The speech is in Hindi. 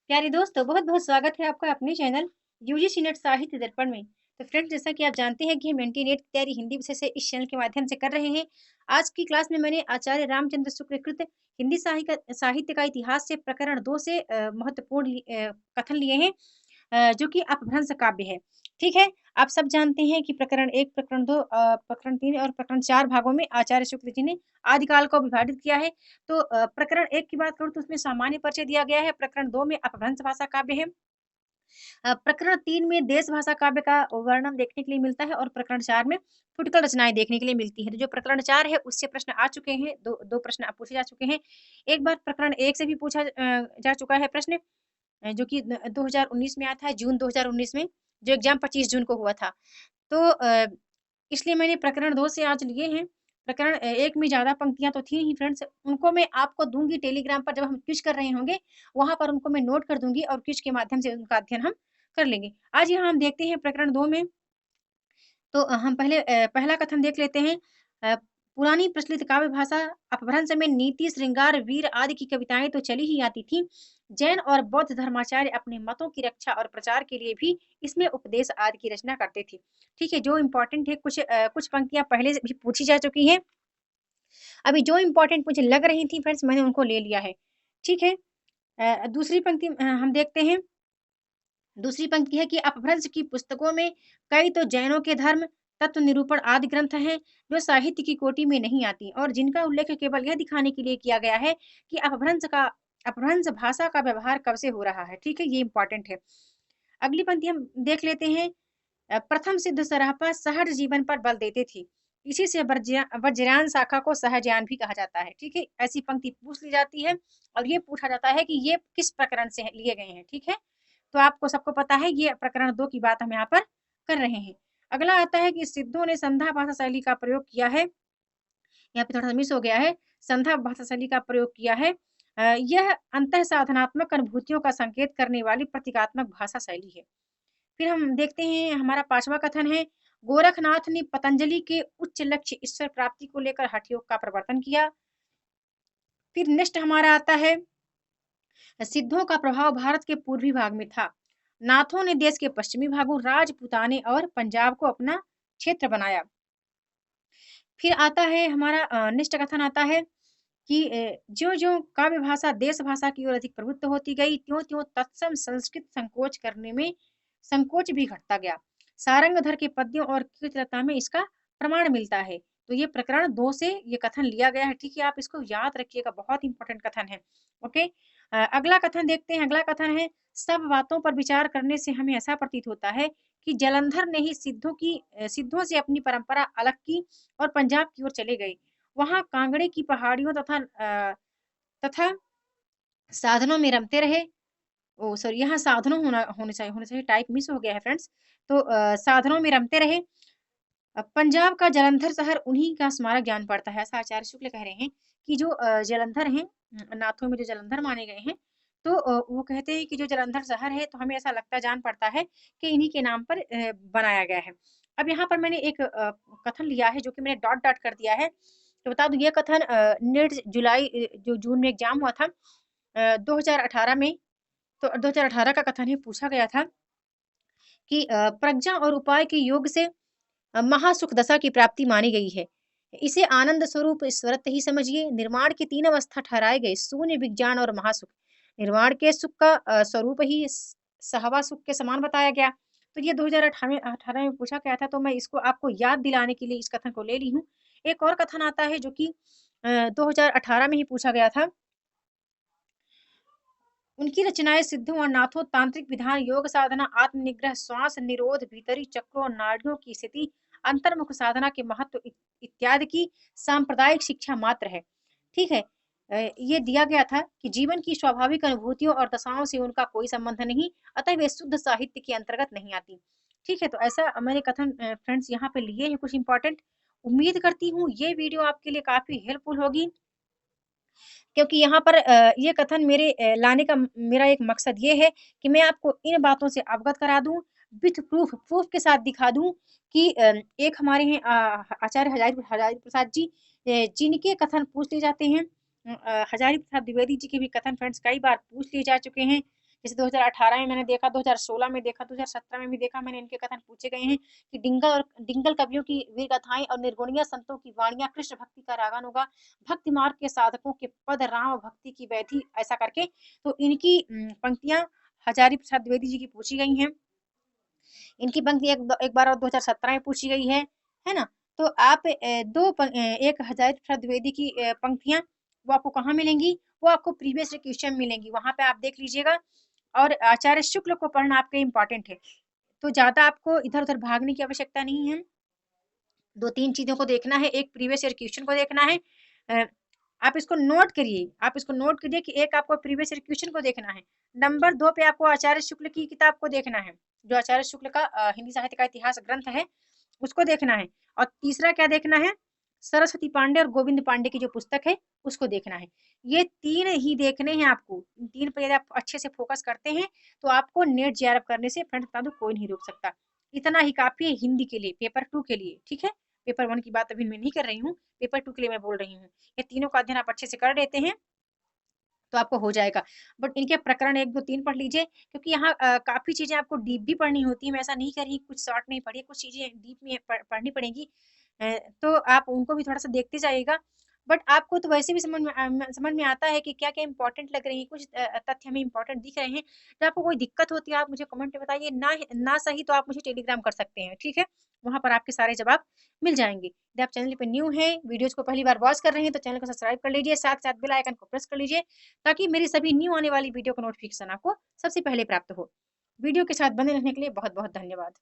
प्यारे दोस्तों, बहुत-बहुत स्वागत है आपका अपने चैनल यूजीसी नेट साहित्य दर्पण में। तो फ्रेंड्स, जैसा कि आप जानते हैं कि हम एनटी नेट की तैयारी हिंदी विषय से इस चैनल के माध्यम से कर रहे हैं। आज की क्लास में मैंने आचार्य रामचंद्र शुक्ल कृत हिंदी साहित्य का इतिहास से प्रकरण 2 से महत्वपूर्ण कथन लिए हैं, जो कि अपभ्रंश काव्य है। ठीक है? आप सब जानते हैं कि प्रकरण 1, प्रकरण 2, प्रकरण 3 और प्रकरण 4 भागों में आचार्य शुक्ल जी ने आदिकाल को विभाजित किया है। तो प्रकरण 1 की बात करूँ तो उसमें सामान्य परिचय दिया गया है, प्रकरण 2 में अपभ्रंश भाषा काव्य है। प्रकरण 3 में देश भाषा काव्य का वर्णन देखने के लिए मिलता है और प्रकरण 4 में फुटकल रचनाएँ देखने के लिए मिलती हैं। तो जो प्रकरण 4 है उससे प्रश्न आ चुके हैं, 2 प्रश्न पूछे जा चुके हैं। एक बार प्रकरण 1 से भी पूछा जा चुका है प्रश्न, जो कि 2019 में आया था, जून 2019 में, जो एग्ज़ाम 25 जून को हुआ था। तो इसलिए मैंने प्रकरण 2 से आज लिए हैं। प्रकरण 1 में ज़्यादा पंक्तियाँ तो थी ही फ्रेंड्स, उनको मैं आपको दूँगी टेलीग्राम पर, जब हम क्विज़ कर रहे होंगे, वहाँ पर उनको मैं नोट कर दूँगी और क्विज़ के माध्यम से उनका अध्ययन हम कर लेंगे। आज यहाँ हम देखते हैं प्रकरण 2 में। तो हम पहले पहला कथन देख लेते हैं। अ, पुरानी प्रचलित काव्य भाषा अपभ्रंश में नीति, श्रृंगार, वीर आदि की कविताएँ तो चली ही आती थीं। जैन और बौद्ध धर्माचार्य अपने मतों की रक्षा और प्रचार के लिए भी इसमें उपदेश आदि की रचना करते थे। ठीक है, जो इम्पोर्टेंट है, कुछ पंक्तियाँ पहले से भी पूछी जा चुकी हैं। अभी जो इम्पोर्टेंट मुझे लग रही थी फ्रेंड्स, मैंने उनको ले लिया है। ठीक है? दूसरी पंक्ति हम देखते हैं। दूसरी पंक्ति है कि अपभ्रंश की पुस्तकों में कई तो जैनों के धर्म, तत्व निरूपण आदि ग्रंथ हैं, जो साहित्य की कोटि में नहीं आती और जिनका उल्लेख केवल यह दिखाने के लिए किया गया है कि अपभ्रंश भाषा का व्यवहार कब से हो रहा है। ठीक है? ये इम्पोर्टेंट है। अगली पंक्ति हम देख लेते हैं। प्रथम सिद्ध सरापा सहज जीवन पर बल देते थे। इसी से वज्रयान शाखा को सहजयान भी कहा जाता है। ठीक है? ऐसी पंक्ति पूछ ली जाती है और ये पूछा जाता है कि ये किस प्रकरण से लिए गए हैं। ठीक है? तो आपको सबको पता है, ये प्रकरण 2 की बात हम यहाँ पर कर रहे हैं। अगला आता है कि सिद्धों ने संधा भाषा शैली का प्रयोग किया है। यहाँ पे थोड़ा-सा मिस हो गया है। संधा भाषा शैली का प्रयोग किया है। यह अंतः साधनात्मक अनुभूतियों का संकेत करने वाली प्रतीकात्मक भाषा शैली है। फिर हम देखते हैं, हमारा 5वां कथन है, गोरखनाथ ने पतंजलि के उच्च लक्ष्य ईश्वर प्राप्ति को लेकर हठ योग का प्रवर्तन किया। फिर नेक्स्ट हमारा आता है, सिद्धों का प्रभाव भारत के पूर्वी भाग में था। नाथों ने देश के पश्चिमी भागों, राजपूताने और पंजाब को अपना क्षेत्र बनाया। फिर आता है हमारा नेक्स्ट कथन आता है कि ज्यों-ज्यों काव्य भाषा देश भाषा की ओर अधिक प्रवृत्त होती गई, त्यों-त्यों तत्सम संस्कृत संकोच करने में संकोच भी घटता गया। सारंगधर के पद्यों और कीर्तिलता में इसका प्रमाण मिलता है। तो ये प्रकरण 2 से ये कथन लिया गया है। ठीक है? आप इसको याद रखिएगा, बहुत इंपॉर्टेंट कथन है। ओके? अगला कथन देखते हैं। अगला कथन है, सब बातों पर विचार करने से हमें ऐसा प्रतीत होता है कि जालंधर ने ही सिद्धों से अपनी परंपरा अलग की और पंजाब की ओर चले गए। वहाँ कांगड़े की पहाड़ियों तथा साधनों में रमते रहे। ओह! सॉरी, यहाँ साधनों होना चाहिए, टाइप मिस हो गया है फ्रेंड्स। तो साधनों में रमते रहे। पंजाब का जालंधर शहर उन्हीं का स्मारक जान पड़ता है। ऐसा आचार्य शुक्ल कह रहे हैं कि जो जालंधर हैं, नाथों में जो जालंधर माने गए हैं, तो वो कहते हैं कि जो जालंधर शहर है, तो हमें ऐसा लगता जान पड़ता है कि इन्हीं के नाम पर बनाया गया है। अब यहाँ पर मैंने एक कथन लिया है, जो कि मैंने डॉट डॉट कर दिया है। तो बता दूँ, ये कथन नेट जो जून में एग्ज़ाम हुआ था 2018 में, तो 2018 का कथन ही पूछा गया था कि प्रज्ञा और उपाय के योग से महासुख दशा की प्राप्ति मानी गई है। इसे आनंद स्वरूप ईश्वरत्व ही समझिए। निर्माण की 3 अवस्था ठहराए गए, शून्य, विज्ञान और महासुख। निर्माण के सुख का स्वरूप ही सहवा सुख के समान बताया गया। तो ये 2018 में पूछा गया था, तो मैं इसको आपको याद दिलाने के लिए इस कथन को ले ली हूँ। एक और कथन आता है, जो कि 2018 में ही पूछा गया था। उनकी रचनाएँ सिद्धों और नाथों, तांत्रिक विधान, योग साधना, आत्मनिग्रह, श्वास निरोध, भीतरी चक्रों और नाड़ियों की स्थिति, अंतर्मुख साधना के महत्व इत्यादि की सांप्रदायिक शिक्षा मात्र है। ठीक है? ये दिया गया था कि जीवन की स्वाभाविक अनुभूतियों और दशाओं से उनका कोई संबंध नहीं, अतः वे शुद्ध साहित्य के अंतर्गत नहीं आती। ठीक है? तो ऐसा मैंने कथन फ्रेंड्स यहाँ पे लिए हैं कुछ इम्पोर्टेंट। उम्मीद करती हूँ ये वीडियो आपके लिए काफ़ी हेल्पफुल होगी। क्योंकि यहाँ पर ये कथन लाने का मेरा एक मकसद ये है कि मैं आपको इन बातों से अवगत करा दूँ, विथ प्रूफ के साथ दिखा दूँ कि एक हमारे हैं आचार्य हजारी हजारी प्रसाद जी, जिनके कथन पूछ लिए जाते हैं। हजारी प्रसाद द्विवेदी जी के भी कथन फ्रेंड्स कई बार पूछ लिए जा चुके हैं। जैसे 2018 में मैंने देखा, 2016 में देखा, 2017 में भी देखा मैंने, इनके कथन पूछे गए हैं कि डिंगल कवियों की वीर गाथाएं और निर्गुणिया संतों की वाणियां कृष्ण भक्ति का रागान होगा, भक्ति मार्ग के साधकों के पद राम भक्ति की वैधि, ऐसा करके। तो इनकी पंक्तियां हजारी प्रसाद द्विवेदी जी की पूछी गई हैं। इनकी पंक्ति एक बार और 2017 में पूछी गई है ना। तो आप एक हजारी प्रसाद द्विवेदी की पंक्तियां वो आपको कहाँ मिलेंगी, वो आपको प्रीवियस क्वेश्चन मिलेंगी, वहां पे आप देख लीजिएगा। और आचार्य शुक्ल को पढ़ना आपके इम्पोर्टेंट है, तो ज्यादा आपको इधर उधर भागने की आवश्यकता नहीं है। 2-3 चीजों को देखना है, एक प्रीवियस ईयर क्वेश्चन को देखना है। आप इसको नोट करिए, आप इसको नोट करिए कि एक आपको प्रीवियस ईयर क्वेश्चन को देखना है, नंबर 2 पे आपको आचार्य शुक्ल की किताब को देखना है, जो आचार्य शुक्ल का हिंदी साहित्य का इतिहास ग्रंथ है उसको देखना है। और तीसरा क्या देखना है, सरस्वती पांडे और गोविंद पांडे की जो पुस्तक है उसको देखना है। ये 3 ही देखने हैं आपको। इन 3 पर यदि आप अच्छे से फोकस करते हैं तो आपको नेट जेआरएफ करने से फ्रेंड्स बता दूं कोई नहीं रोक सकता। इतना ही काफी है हिंदी के लिए, पेपर 2 के लिए, ठीक है। पेपर 1 की बात अभी मैं नहीं कर रही हूँ, पेपर 2 के लिए मैं बोल रही हूँ। ये तीनों का अध्ययन आप अच्छे से कर लेते हैं तो आपको हो जाएगा। बट इनके प्रकरण 1, 2, 3 पढ़ लीजिए, क्योंकि यहाँ काफी चीजें आपको डीप भी पढ़नी होती है। मैं ऐसा नहीं कर रही कुछ शॉर्ट नहीं पढ़ी, कुछ चीजें डीप में पढ़नी पड़ेगी। तो आप उनको भी थोड़ा सा देखते जाइएगा। बट आपको तो वैसे भी समझ में आता है कि क्या क्या इंपॉर्टेंट लग रही है, कुछ तथ्य हमें इंपॉर्टेंट दिख रहे हैं। तो आपको कोई दिक्कत होती है आप मुझे कमेंट में बताइए, ना सही तो आप मुझे टेलीग्राम कर सकते हैं, ठीक है। वहां पर आपके सारे जवाब मिल जाएंगे। यदि आप चैनल पे न्यू है, वीडियोज को पहली बार वॉच कर रहे हैं, तो चैनल को सब्सक्राइब कर लीजिए, साथ साथ बेल आइकन को प्रेस कर लीजिए, ताकि मेरी सभी न्यू आने वाली वीडियो का नोटिफिकेशन आपको सबसे पहले प्राप्त हो। वीडियो के साथ बने रहने के लिए बहुत बहुत धन्यवाद।